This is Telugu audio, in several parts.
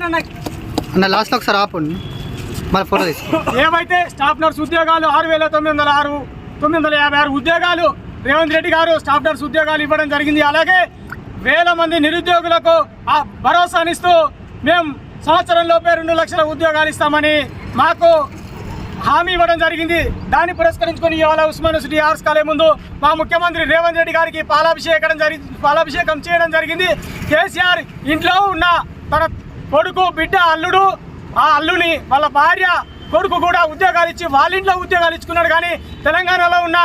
అన్న లాస్ట్ ఒకసారి ఆపండి మళ్ళీ ఫోటో తీసుకో. ఏవైతే స్టాఫ్ నర్స్ ఉద్యోగాలు 6,956 ఉద్యోగాలు రేవంత్ రెడ్డి గారు స్టాఫ్ నర్స్ ఉద్యోగాలు ఇవ్వడం జరిగింది. అలాగే వేల మంది నిరుద్యోగులకు ఆ భరోసానిస్తూ మేము సంవత్సరంలోపే 2 లక్షల ఉద్యోగాలు ఇస్తామని మాకు హామీ ఇవ్వడం జరిగింది. దాన్ని పురస్కరించుకొని ఇవాళ ఉస్మాన్ యూనివర్సిటీ ఆర్ట్స్ కాలేజ్ ముందు మా ముఖ్యమంత్రి రేవంత్ రెడ్డి గారికి పాలాభిషేకం చేయడం జరిగింది. కేసీఆర్ ఇంట్లో ఉన్న తన కొడుకు బిడ్డ అల్లుడు ఆ అల్లుని వాళ్ళ భార్య కొడుకు కూడా ఉద్యోగాలు ఇచ్చి వాళ్ళ ఇంట్లో ఉద్యోగాలు ఇచ్చుకున్నాడు. కానీ తెలంగాణలో ఉన్న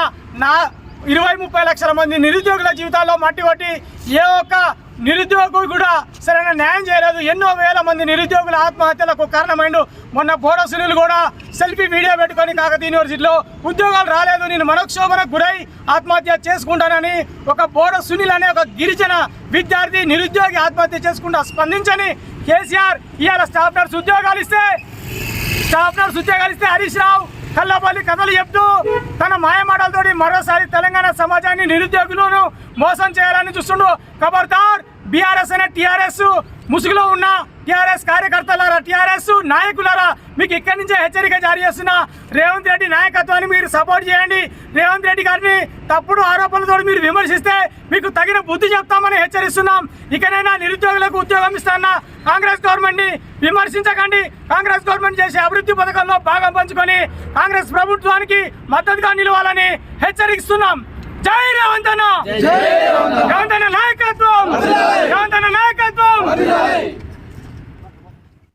20-30 లక్షల మంది నిరుద్యోగుల జీవితాల్లో మట్టి కొట్టి ఏ ఒక్క నిరుద్యోగులు కూడా సరైన న్యాయం చేయలేదు. ఎన్నో వేల మంది నిరుద్యోగుల ఆత్మహత్యలకు కారణమైండు. మొన్న బోడో సునీల్ కూడా సెల్ఫీ వీడియో పెట్టుకొని కాకతీయ యూనివర్సిటీలో ఉద్యోగాలు రాలేదు, నేను మనోక్షోభనకు గురై ఆత్మహత్య చేసుకుంటానని ఒక బోడో సునీల్ అనే ఒక గిరిజన విద్యార్థి నిరుద్యోగి ఆత్మహత్య చేసుకుంటా స్పందించని కేసీఆర్ ఇవాళ స్టాఫ్ నర్స్ ఉద్యోగాలు ఇస్తే హరీష్ రావు కల్లపల్లి కథలు చెప్తూ తన మాయమాటలతోటి మరోసారి తెలంగాణ సమాజాన్ని నిరుద్యోగులను మోసం చేయాలని చూస్తుండు. ఖబర్దార్ బీఆర్ఎస్ అనే టీఆర్ఎస్ ముసుగులో ఉన్న టీఆర్ఎస్ కార్యకర్తలారా, టీఆర్ఎస్ నాయకులారా, మీకు ఇక్కడి నుంచే హెచ్చరిక జారీ చేస్తున్న రేవంత్ రెడ్డి నాయకత్వాన్ని మీరు సపోర్ట్ చేయండి. రేవంత్ రెడ్డి గారిని తప్పుడు ఆరోపణలతో మీరు విమర్శిస్తే మీకు తగిన బుద్ధి చెప్తామని హెచ్చరిస్తున్నాం. ఇకనైనా నిరుద్యోగులకు ఉద్యోగం ఇస్తాన్న కాంగ్రెస్ గవర్నమెంట్ని విమర్శించకండి. కాంగ్రెస్ గవర్నమెంట్ చేసే అభివృద్ధి పథకంలో భాగం పంచుకొని కాంగ్రెస్ ప్రభుత్వానికి మద్దతుగా నిలవాలని హెచ్చరిస్తున్నాం. జై రేవంత్ అన్న, రేవంత్ అన్న నాయకత్వం.